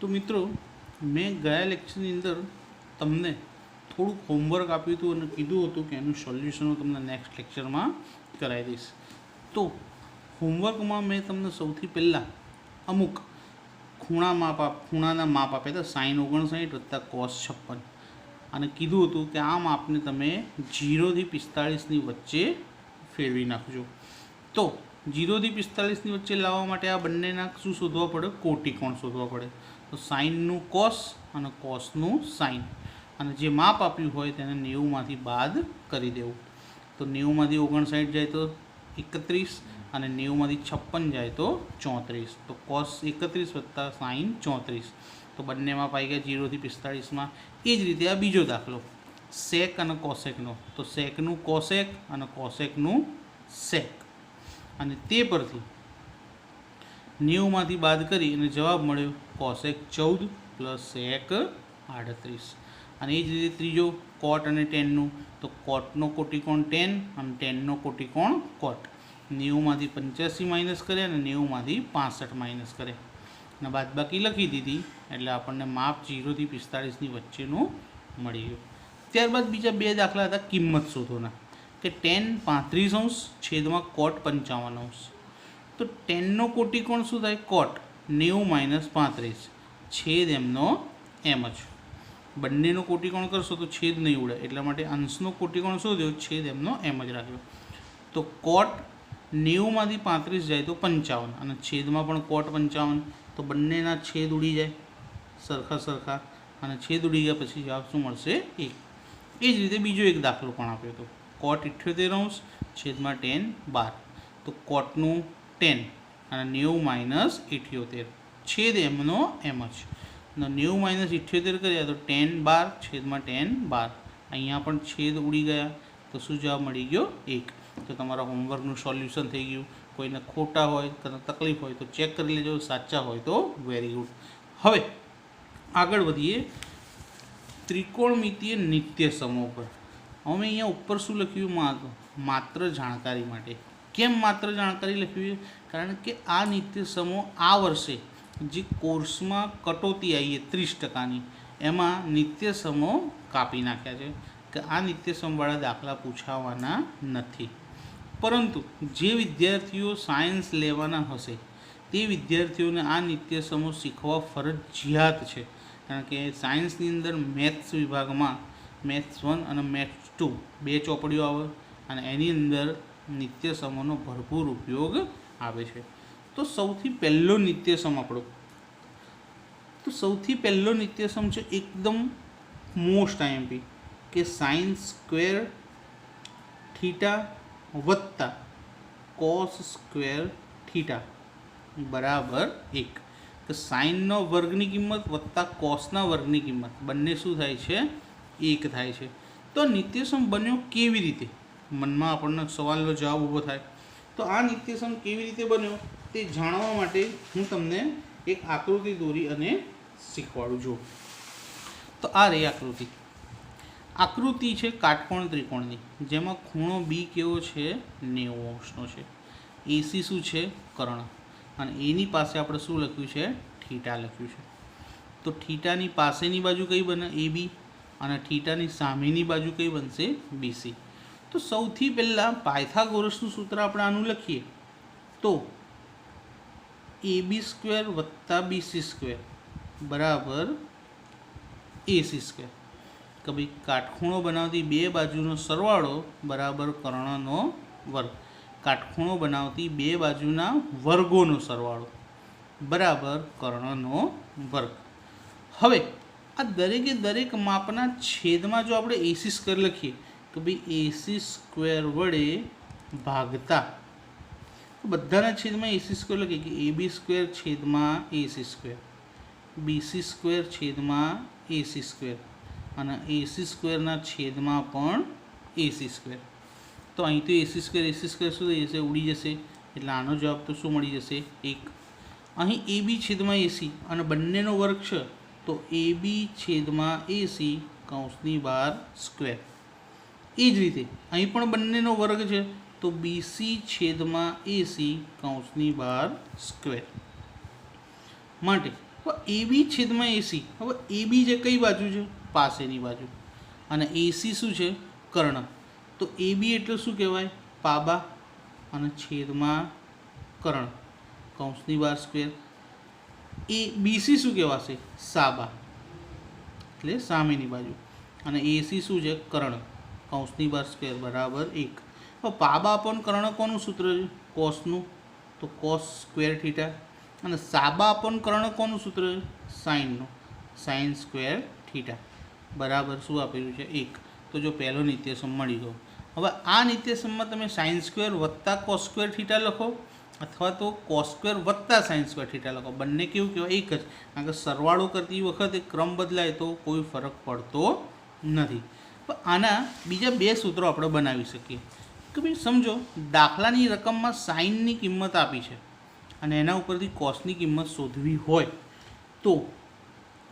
તો મિત્રો, મેં ગયા લેક્ચરની અંદર તમને થોડુંક હોમવર્ક આપ્યું હતું અને કીધું હતું કે એનું સોલ્યુશન હું તમને નેક્સ્ટ લેક્ચરમાં કરાવી દઈશ. તો હોમવર્કમાં મેં તમને સૌથી પહેલાં અમુક ખૂણાના માપ આપ્યા હતા, sin59 વત્તા cos56, અને કીધું હતું કે આ માપને તમે 0 થી 45ની વચ્ચે ફેરવી નાખજો. તો 0 થી 45ની વચ્ચે લાવવા માટે આ બંનેના શું શોધવા પડે? કોટિકોણ શોધવા પડે. તો સાઇનનું કોસ અને કોસનું સાઇન, અને જે માપ આપ્યું હોય તેને 90માંથી બાદ કરી દેવું. તો 90માંથી 59 જાય તો 31, અને 90માંથી 56 જાય તો 34. તો કોસ 31 વત્તા સાઇન 34. તો બંને માપ આવી ગયા 0 થી 45માં. એ જ રીતે આ બીજો દાખલો, સેક અને કોસેકનો. તો સેકનું કોસેક અને કોસેકનું સેક, અને તે પરથી 90માંથી બાદ કરી અને જવાબ મળ્યો કોસેક 14 પ્લસ સેક 38. અને એ જ રીતે ત્રીજો, કોટ અને ટેનનું. તો કોટનો કોટિકોણ ટેન અને ટેનનો કોટિકોણ કોટ. 90માંથી 85 માઇનસ કરે અને 90માંથી 65 માઇનસ કરે, અને બાદબાકી લખી દીધી એટલે આપણને માપ 0 થી 45ની વચ્ચેનું મળી ગયું. ત્યારબાદ બીજા બે દાખલા હતા કિંમત શોધોના, કે ટેન 35 છેદમાં કોટ 55. તો ટેનનો કોટિકોણ શું થાય? કોટ. 90 માઇનસ 35 છેદ એમનો એમ જ. બંનેનો કોટિકોણ કરશો તો છેદ નહીં ઉડે, એટલા માટે અંશનો કોટિકોણ શોધ્યો, છેદ એમનો એમ જ રાખ્યો. તો કોટ 90માંથી 35 જાય તો 55, અને છેદમાં પણ કોટ 55. તો બંનેના છેદ ઉડી જાય સરખા, અને છેદ ઉડી ગયા પછી જવાબ શું મળશે? 1. એ જ રીતે બીજો એક દાખલો પણ આપ્યો હતો, કોટ 78 છેદમાં ટેન 12. તો કોટનું 10 અને 90 માઇનસ 78 છેદ એમનો એમ જ. 90 માઇનસ 78 કર્યા તો ટેન 12 છેદમાં ટેન 12. અહીંયા પણ છેદ ઉડી ગયા, તો શું જવાબ મળી ગયો? 1. તો તમારા હોમવર્કનું સોલ્યુશન થઈ ગયું. કોઈને ખોટા હોય, તકલીફ હોય તો ચેક કરી લેજો, સાચા હોય તો વેરી ગુડ. હવે આગળ વધીએ ત્રિકોણમિતિય નિત્ય સમો પર. હવે અહીંયા ઉપર શું લખ્યું? માત્ર જાણકારી માટે. કેમ માત્ર જાણકારી લખ્યું? કારણ કે આ નિત્ય સમો આ વર્ષે જે કોર્સમાં કટોતી આવી 30%ની, એમાં નિત્ય સમો કાપી નાખ્યા છે કે આ નિત્ય સમવાળા દાખલા પૂછાવાના નથી. પરંતુ જે વિદ્યાર્થીઓ સાયન્સ લેવાના હશે તે વિદ્યાર્થીઓને આ નિત્ય સમો શીખવા ફરજિયાત છે. કારણ કે સાયન્સની અંદર મેથ્સ વિભાગમાં મેથ્સ 1 અને મેથ્સ 2 બે ચોપડીઓ આવે, અને એની અંદર નિત્ય સમોનો ભરપૂર ઉપયોગ આવે છે. તો સૌથી પહેલો નિત્યસમ છે એકદમ મોસ્ટ આઈએમપી, કે સાઇન સ્ક્વેર થીટા વત્તા કોસ સ્ક્વેર થીટા બરાબર 1. તો સાઇનનો વર્ગની કિંમત વત્તા કોસના વર્ગની કિંમત બંને શું થાય છે? 1 થાય છે. તો નિત્યસમ બન્યો કેવી રીતે? મનમાં આપણને સવાલનો જવાબ ઊભો થાય. તો આ નિત્યસમ કેવી રીતે બન્યો તે જાણવા માટે હું તમને એક આકૃતિ દોરી અને શીખવાડું છું. તો આ રહી આકૃતિ છે કાટકોણ ત્રિકોણની, જેમાં ખૂણો બી કેવો છે? 90°નો છે. એસી શું છે? કર્ણ. અને એની પાસે આપણે શું લખ્યું છે? થીટા લખ્યું છે. તો થીટાની પાસેની બાજુ કઈ બને? AB. અને થીટાની સામેની બાજુ કઈ બનશે? BC. તો સૌથી પહેલાં પાયથાગોરસનું સૂત્ર આપણે આનું લખીએ તો AB² વત્તા BC² બરાબર AC². કે ભાઈ કાટખૂણો બનાવતી બે બાજુનો સરવાળો બરાબર કર્ણનો વર્ગ. કાટખૂણો બનાવતી બે બાજુના વર્ગોનો સરવાળો બરાબર કર્ણનો વર્ગ. હવે આ દરેકે દરેક માપના છેદમાં જો આપણે AC² લખીએ તો ભાઈ AC² વડે ભાગતા બધાના છેદમાં AC² લખીએ કે AB² છેદમાં AC², BC² છેદમાં AC², અને AC² છેદમાં પણ AC². તો અહીં તો AC² શું થઈ જશે? ઉડી જશે. એટલે આનો જવાબ તો શું મળી જશે? 1. અહીં AB છેદમાં AC અને બંનેનો વર્ગ છે, તો AB છેદમાં AC કૌંસની બહાર સ્ક્વેર. એ જ રીતે અહીં પણ બંનેનો વર્ગ છે, તો BC છેદમાં AC કૌંસની બહાર સ્ક્વેર. માટે હવે AB છેદમાં AC, હવે AB જે કઈ બાજુ છે? પાસેની બાજુ, અને AC શું છે? કર્ણ. તો AB એટલે શું કહેવાય? પાબા, અને છેદમાં કર્ણ, કૌંસની બહાર સ્ક્વેર. BC શું કહેવાશે? સાબા, એટલે સામેની બાજુ, અને AC શું છે? કર્ણ, કૌંસની બહાર સ્ક્વેર બરાબર 1. હવે પાબા અપોન કર્ણ કોનું સૂત્ર છે? કોસનું, તો કોસ સ્ક્વેર થીટા. અને સાબા અપોન કર્ણ કોનું સૂત્ર છે? સાઇનનું, સાઇન સ્ક્વેર થીટા બરાબર શું આપેલું છે? 1. તો જો પહેલો નિત્યસમ મળી ગયો. હવે આ નિત્યસમમાં તમે સાઇન સ્ક્વેર વત્તા કોસ સ્ક્વેર થીટા લખો, અથવા તો કોસ સ્ક્વેર વત્તા સાઇન સ્ક્વેર થીટા લખો. બંને કેવું કહેવાય? એક જ. કારણ કે સરવાળો કરતી વખતે ક્રમ બદલાય તો કોઈ ફરક પડતો નથી. પણ આના બીજા બે સૂત્રો આપણે બનાવી શકીએ કે ભાઈ સમજો, દાખલાની રકમમાં સાઇનની કિંમત આપી છે અને એના ઉપરથી કોસની કિંમત શોધવી હોય તો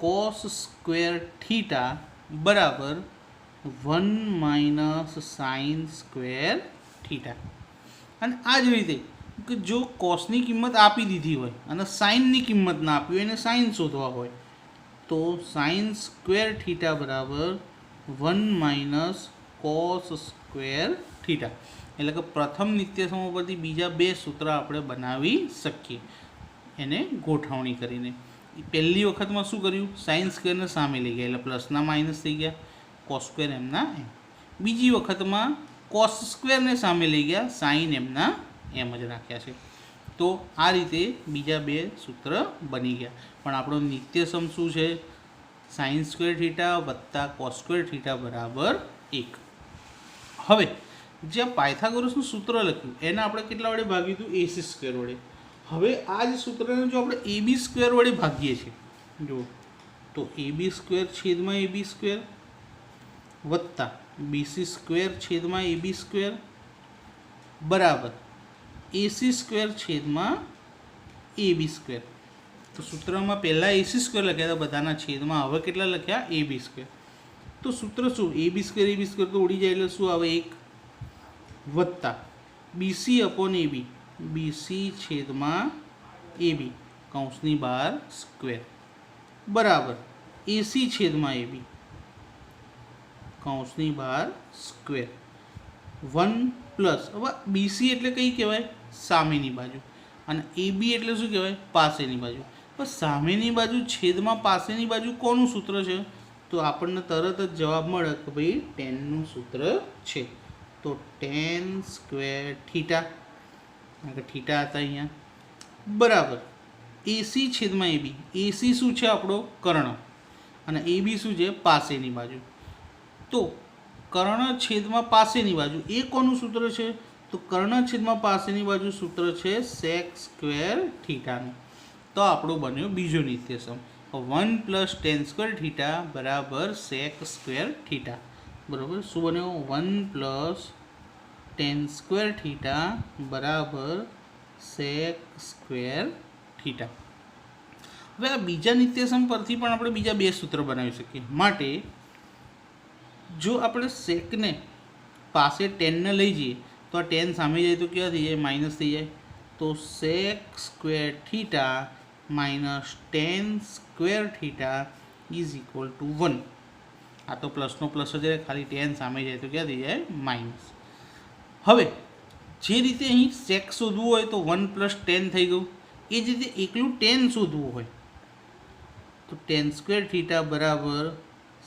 કોસ સ્ક્વેર થીટા બરાબર 1 - સાઇન સ્ક્વેર થીટા. અને આ જ રીતે કે જો કોસની કિંમત આપી દીધી હોય અને સાઇનની કિંમત ના આપી હોય, એને સાઇન શોધવા હોય, તો સાઇન સ્ક્વેર થીટા બરાબર 1 - કોસ સ્ક્વેર થીટા. એટલે કે પ્રથમ નિત્યસમ પરથી બીજા બે સૂત્ર આપણે બનાવી શકીએ એને ગોઠવણી કરીને. પહેલી વખતમાં શું કર્યું? સાઇન સ્ક્વેરને સામે લઈ ગયા, એટલે પ્લસના માઇનસ થઈ ગયા, કોસ સ્ક્વેર એમના એમ. બીજી વખતમાં કોસ સ્ક્વેરને સામે લઈ ગયા, સાઇન એમના એમ જ રાખ્યા છે. તો આ રીતે બીજા બે સૂત્ર બની ગયા. પણ આપણો નિત્યસમ શું છે? સાઇન સ્ક્વેર થીટા વત્તા કોસ સ્ક્વેર થીટા બરાબર 1. હવે જ્યાં પાયથાગોરસનું સૂત્ર લખ્યું એને આપણે કેટલા વડે ભાગ્યું હતું? AC સ્ક્વેર વડે. હવે આ જ સૂત્રને જો આપણે AB સ્ક્વેર વડે ભાગીએ છીએ, જો તો AB સ્ક્વેર છેદમાં AB સ્ક્વેર વત્તા BC સ્ક્વેર છેદમાં AB સ્ક્વેર બરાબર AC સ્ક્વેર છેદમાં AB સ્ક્વેર. તો સૂત્રમાં પહેલાં AC સ્ક્વેર લખ્યા હતા બધાના છેદમાં, હવે કેટલા લખ્યા? AB square. તો સૂત્ર શું? AB સ્ક્વેર તો ઉડી જાય, એટલે શું આવે? 1 વત્તા BC અપોન AB, BC છેદમાં AB કૌંસની બહાર સ્ક્વેર બરાબર AC છેદમાં AB કૌંસની બહાર સ્ક્વેર 1 પ્લસ. હવે BC એટલે કઈ કહેવાય? સામેની બાજુ, અને AB એટલે શું કહેવાય? પાસેની બાજુ. પણ સામેની બાજુ છેદમાં પાસેની બાજુ કોનું સૂત્ર છે? તો આપણને તરત જ જવાબ મળે કે ભાઈ ટેનનું સૂત્ર છે. તો ટેન સ્ક્વેર થીટા, કારણ કે થીટા હતા અહીંયા, બરાબર AC છેદમાં AB. AC શું છે? આપણો કર્ણ, અને AB શું છે? પાસેની બાજુ. તો કર્ણ છેદમાં પાસેની બાજુ એ કોનું સૂત્ર છે? તો કર્ણ છેદમાં પાસેની બાજુ સૂત્ર છે સેક સ્ક્વેર થીટાનું. તો આપણો બન્યો બીજો નિત્યસમ. 1 + tan સ્ક્વેર થીટા બરાબર સેક સ્ક્વેર થીટા. બરાબર શું બન્યો? 1 + tan સ્ક્વેર થીટા બરાબર સેક સ્ક્વેર થીટા. હવે આ બીજા નિત્યસમ પરથી પણ આપણે બીજા બે સૂત્ર બનાવી શકીએ. માટે જો આપણે સેકને પાસે ટેનને લઈ જઈએ તો આ ટેન સામે જાય તો કેવા થઈ જાય? માઇનસ થઈ જાય. તો sec square theta minus tan square theta is equal to 1. આ તો પ્લસનો પ્લસ જ રહે, ખાલી ટેન સામે જાય તો ક્યાં થઈ જાય? માઇનસ. હવે જે રીતે અહીં સેક શોધવું હોય તો 1 + tan થઈ ગયું. એ જ રીતે એકલું ટેન શોધવું હોય તો ટેન સ્ક્વેર થીટા બરાબર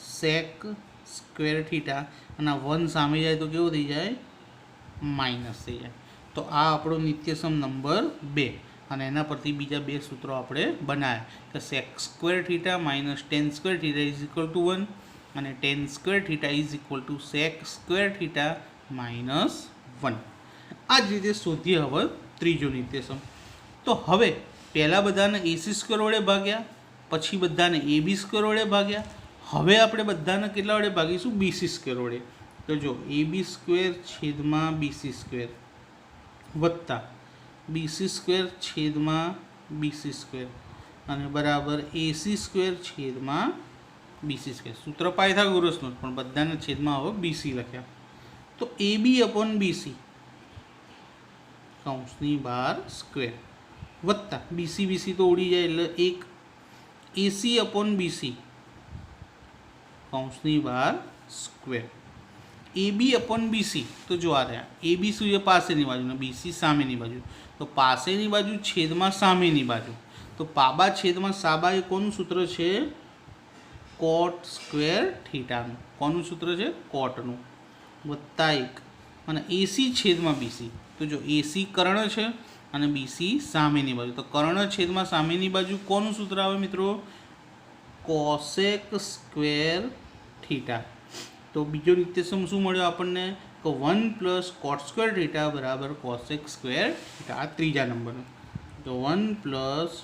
સેક સ્ક્વેર થીટા, અને 1 સામે જાય તો કેવું થઈ જાય? માઇનસ થઈ જાય. તો આ આપણો નિત્યસમ નંબર 2, અને એના પરથી બીજા બે સૂત્રો આપણે બનાવ્યા કે sec square theta minus tan square theta is equal to 1, અને tan square theta is equal to sec square theta minus 1. આ જ રીતે શોધીએ હવે ત્રીજો નિત્યસમ. તો હવે પહેલાં બધાને AC સ્ક્વેર વડે ભાગ્યા, પછી બધાને AB સ્ક્વેર વડે ભાગ્યા. હવે આપણે બધાને કેટલા વડે ભાગીશું? BC સ્ક્વેર વડે. તો જો AB સ્ક્વેર છેદમાં BC સ્ક્વેર વત્તા BC સ્ક્વેર છેદમાં BC સ્ક્વેર, અને બરાબર AC સ્ક્વેર છેદમાં BC સ્ક્વેર. સૂત્ર પાયથાગોરસનું, પણ બધાના છેદમાં હવે BC લખ્યા. તો AB અપોન BC કૌંસની બહાર સ્ક્વેર વત્તા BC તો ઉડી જાય એટલે 1, AC अपॉन BC કૌંસની બહાર સ્ક્વેર AB अपॉन BC તો જો આ રહ્યા AB શું છે પાસેની બાજુ ને BC સામેની બાજુ તો પાસેની બાજુ છેદમાં સામેની બાજુ તો પાબા છેદમાં સાબા એ કોનું સૂત્ર છે કોટ સ્ક્વેર થીટાનું કોનું સૂત્ર છે કોટનું વત્તા 1 અને AC છેદમાં BC તો જો AC કર્ણ છે અને BC સામેની બાજુ તો કર્ણ છેદમાં સામેની બાજુ કોનું સૂત્ર આવે મિત્રો કોસેક સ્ક્વેર થીટા તો બીજો નિત્યસમ શું મળ્યો આપણને તો 1 પ્લસ કોટ સ્ક્વેર થીટા બરાબર કોસેક સ્ક્વેર થીટા આ ત્રીજા નંબરનો તો 1 પ્લસ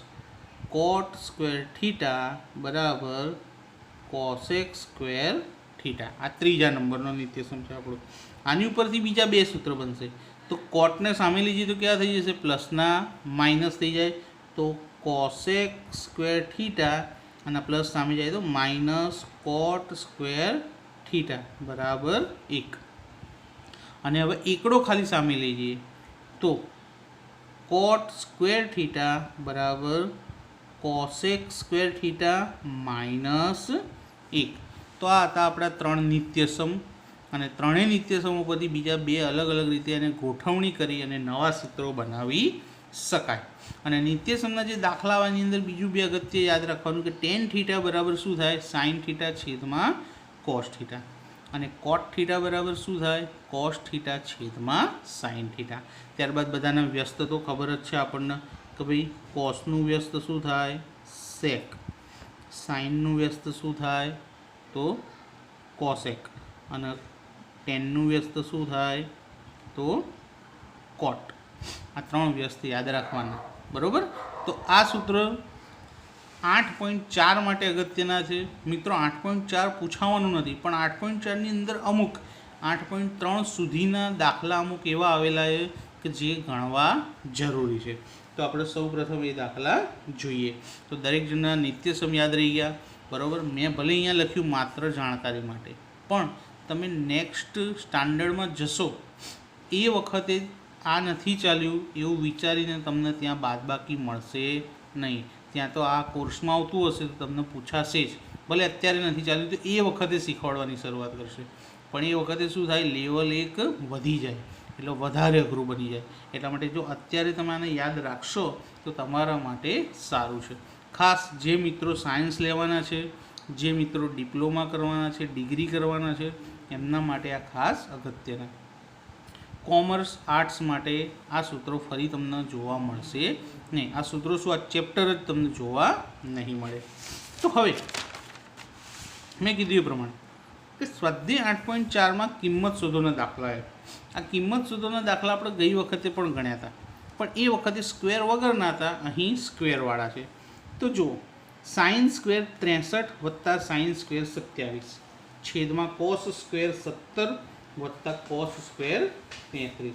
કોટ સ્ક્વેર થીટા બરાબર કોસેક સ્ક્વેર થીટા આ ત્રીજા નંબરનો નિત્યસમ છે આપણો આની ઉપરથી બીજા બે સૂત્ર બનશે તો કોટને સામે લીધી તો ક્યાં થઈ જશે પ્લસના માઇનસ થઈ જાય તો કોસેક સ્ક્વેર થીટા અને પ્લસ સામે જાય તો માઇનસ કોટ સ્ક્વેર થીટા બરાબર 1 અને હવે એકડો ખાલી સામે લઈ જઈએ તો કોટ સ્ક્વેર થીટા બરાબર કોસેક સ્ક્વેર થીટા માઇનસ 1 તો આ હતા આપણા 3 નિત્યસમ અને ત્રણેય નિત્યસમો પરથી બીજા બે અલગ અલગ રીતે એને ગોઠવણી કરી અને નવા સૂત્રો બનાવી શકાય અને નિત્યસમના જે દાખલાની અંદર બીજું બે અગત્ય યાદ રાખવાનું કે ટેન થીટા બરાબર શું થાય સાઇન થીટા છેદમાં કોસ થીટા અને કોટ થીટા બરાબર શું થાય કોસ થીટા છેદમાં સાઇન થીટા ત્યારબાદ બધાના વ્યસ્ત તો ખબર જ છે આપણને કે ભાઈ કોસનું વ્યસ્ત શું થાય સેક સાઇનનું વ્યસ્ત શું થાય તો કોસેક અને ટેનનું વ્યસ્ત શું થાય તો કોટ આ ત્રણ વ્યસ્ત યાદ રાખવાના બરાબર તો આ સૂત્ર 8.4 માટે અગત્યના છે મિત્રો 8.4 પૂછાવાનું નથી પણ 8.4ની અંદર અમુક 8.3 સુધીના દાખલા અમુક એવા આવેલા છે કે જે ગણવા જરૂરી છે તો આપણે સૌ પ્રથમ એ દાખલા જોઈએ તો દરેક જણના નિત્યસમ યાદ રહી ગયા બરાબર મેં ભલે અહીંયા લખ્યું માત્ર જાણકારી માટે પણ તમે નેક્સ્ટ સ્ટાન્ડર્ડમાં જશો એ વખતે આ નથી ચાલ્યું એવું વિચારીને તમને ત્યાં બાદબાકી મળશે નહીં ત્યાં તો આ કોર્સમાં આવતું હશે તો તમને પૂછાશે જ ભલે અત્યારે નથી ચાલ્યું તો એ વખતે શીખવાડવાની શરૂઆત કરશે પણ એ વખતે શું થાય લેવલ 1 વધી જાય એટલે વધારે અઘરું બની જાય એટલા માટે જો અત્યારે તમે આને યાદ રાખશો તો તમારા માટે સારું છે ખાસ જે મિત્રો સાયન્સ લેવાના છે જે મિત્રો ડિપ્લોમા કરવાના છે ડિગ્રી કરવાના છે એમના માટે આ ખાસ અગત્યના કોમર્સ આર્ટ્સ માટે આ સૂત્રો ફરી તમને જોવા મળશે નહીં આ સૂત્રો શું આ ચેપ્ટર જ તમને જોવા નહીં મળે તો હવે મેં કીધું એ પ્રમાણે કે સ્વાધ્યાય 8.4માં કિંમત શોધોના દાખલા છે આ કિંમત શોધોના દાખલા આપણે ગઈ વખતે પણ ગણ્યા હતા પણ એ વખતે સ્ક્વેર વગરના હતા અહીં સ્ક્વેરવાળા છે તો જુઓ સાઇન સ્ક્વેર 63 વત્તા સાઇન સ્ક્વેર 27 છેદમાં કોસ સ્ક્વેર 17 વત્તા કોસ સ્ક્વેર 33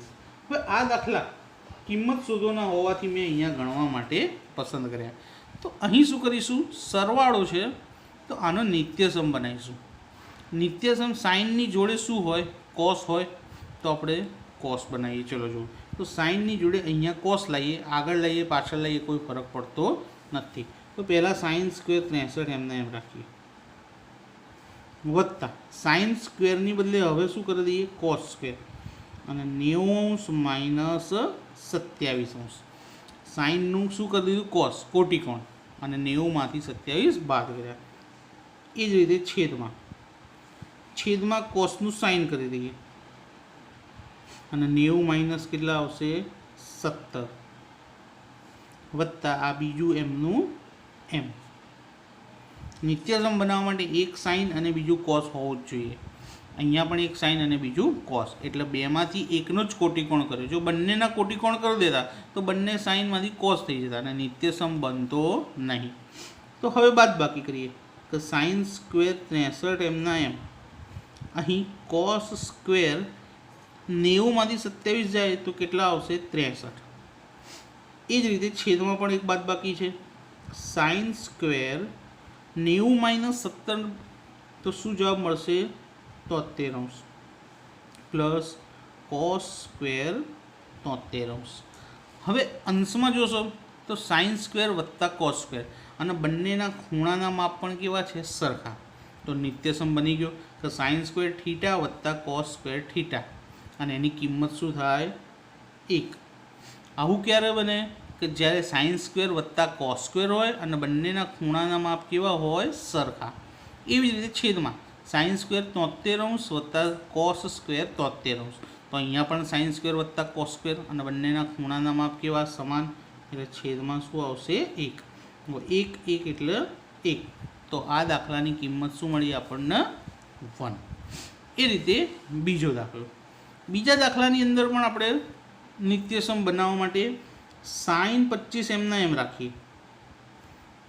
હવે આ દાખલા કિંમત શોધોના હોવાથી મેં અહીંયા ગણવા માટે પસંદ કર્યા તો અહીં શું કરીશું સરવાળો છે તો આનો નિત્યસમ બનાવીશું નિત્યસમ સાઇનની જોડે શું હોય કોસ હોય તો આપણે કોસ બનાવીએ ચલો જુઓ તો સાઇનની જોડે અહીંયા કોસ લાવીએ આગળ લઈએ પાછળ લઈએ કોઈ ફરક પડતો નથી તો પહેલાં સાઇન સ્ક્વેર 63 એમને એમ રાખીએ વત્તા સાઇન સ્ક્વેરની બદલે હવે શું કરી દઈએ કોસ સ્ક્વેર અને 90 માઇનસ 27 સાઇનનું શું કરી દીધું કોસ કોટિકોણ અને 90માંથી 27 બાદ કર્યા એ જ રીતે છેદમાં કોસનું સાઇન કરી દઈએ અને 90 માઇનસ કેટલા આવશે 17 વત્તા આ બીજું એમનું એમ નિત્યસમ બનાવવા માટે એક સાઇન અને બીજું કોસ હોવું જ જોઈએ અહીંયા પણ એક સાઇન અને બીજું કોસ એટલે બેમાંથી એકનો જ કોટિકોણ કર્યો જો બંનેના કોટિકોણ કરી દેતા તો બંને સાઇનમાંથી કોસ થઈ જતા અને નિત્યસમ બનતો નહીં તો હવે બાદબાકી કરીએ તો સાઇન સ્ક્વેર 63 એમના એમ અહીં કોસ સ્ક્વેર 90માંથી 27 જાય તો કેટલા આવશે 63 એ જ રીતે છેદમાં પણ એક બાદબાકી છે સાઇન સ્ક્વેર 90 માઇનસ 17 તો શું જવાબ મળશે 73 પ્લસ કોસ સ્ક્વેર 73 હવે અંશમાં જોશો તો સાઇન સ્ક્વેર વત્તા કોસ સ્ક્વેર અને બંનેના ખૂણાના માપ પણ કેવા છે? સરખા. તો નિત્યસમ બની ગયો કે સાઇન સ્ક્વેર થીટા વત્તા કોસ સ્ક્વેર થીટા, અને એની કિંમત શું થાય? 1. આવું ક્યારે બને? કે જ્યારે સાઇન સ્ક્વેર વત્તા કોસ સ્ક્વેર હોય અને બંનેના ખૂણાના માપ કેવા હોય? સરખા. એવી જ રીતે છેદમાં સાઇન સ્ક્વેર 73 વત્તા કોસ સ્ક્વેર 73. તો અહીંયા પણ સાઇન સ્ક્વેર વત્તા કોસ સ્ક્વેર અને બંનેના ખૂણાના માપ કેવા? સમાન. એટલે છેદમાં શું આવશે? 1. 1 1 એટલે 1. તો આ દાખલાની કિંમત શું મળી આપણને? 1. એ રીતે બીજો દાખલો. બીજા દાખલાની અંદર પણ આપણે નિત્યસમ બનાવવા માટે સાઇન 25 એમના એમ રાખીએ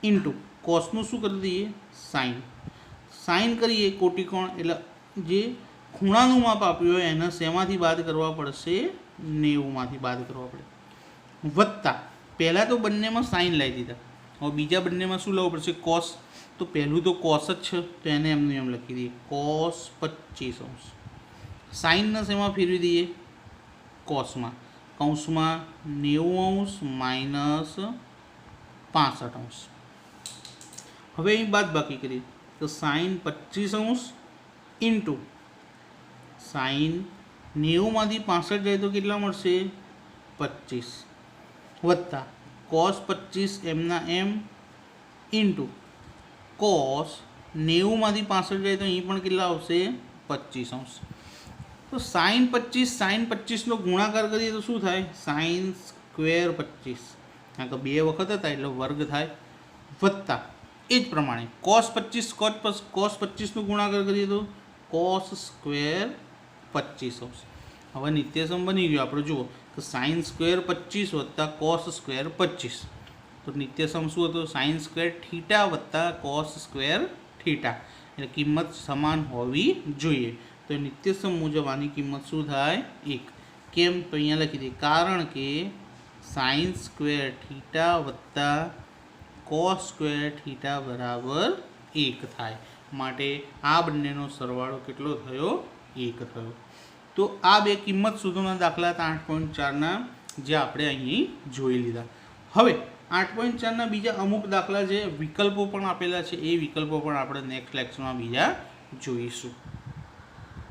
ઇન્ટુ કોસનું શું કરી દઈએ? સાઇન. સાઇન કરીએ કોટિકોણ, એટલે જે ખૂણાનું માપ આપ્યું હોય એને શેમાંથી બાદ કરવા પડશે? 90માંથી બાદ કરવા પડે. વત્તા પહેલાં તો બંનેમાં સાઇન લાવી દીધા, હવે બીજા બંનેમાં શું લાવવું પડશે? કોસ. તો પહેલું તો કોસ જ છે, તો એને એમને એમ લખી દઈએ કોસ 25°. સાઇનને શેમાં ફેરવી દઈએ? કોસમાં. કૌંસમાં 90° માઇનસ 65°. હવે અહીં બાદ બાકી કરીએ તો સાઇન 25° ઇન્ટુ સાઇન 90માંથી 65 જાય તો કેટલા મળશે? 25 વત્તા કોસ 25 એમના એમ ઇન્ટુ કોસ 90માંથી 65 જાય તો અહીં પણ કેટલા આવશે? 25°. તો સાઇન 25 નો ગુણાકાર કરીએ તો શું થાય? સાઇન સ્ક્વેર 25, કારણ કે 2 વખત હતા એટલે વર્ગ થાય. વત્તા એ જ પ્રમાણે કોસ 25 નો ગુણાકાર કરીએ તો કોસ સ્ક્વેર 25 આવશે. હવે નિત્યસમ બની ગયો આપણે. જુઓ કે સાઇન સ્ક્વેર 25 વત્તા કોસ સ્ક્વેર 25. તો નિત્યસમ શું હતો? સાઇન સ્ક્વેર થીટા વત્તા કોસ સ્ક્વેર થીટા, એટલે કિંમત સમાન હોવી જોઈએ. તો નિત્યસમ મુજબ આની કિંમત શું થાય? 1. કેમ? તો અહીંયા લખી દઈએ કારણ કે સાઇન સ્ક્વેર થીટા વત્તા કોસ સ્ક્વેર થીટા બરાબર 1 થાય. માટે આ બંનેનો સરવાળો કેટલો થયો? 1 થયો. તો આ બે કિંમત સુધીના દાખલા હતા 8.4ના, જે આપણે અહીં જોઈ લીધા. હવે 8.4ના બીજા અમુક દાખલા જે વિકલ્પો પણ આપેલા છે, એ વિકલ્પો પણ આપણે નેક્સ્ટ લેક્ચરમાં બીજા જોઈશું.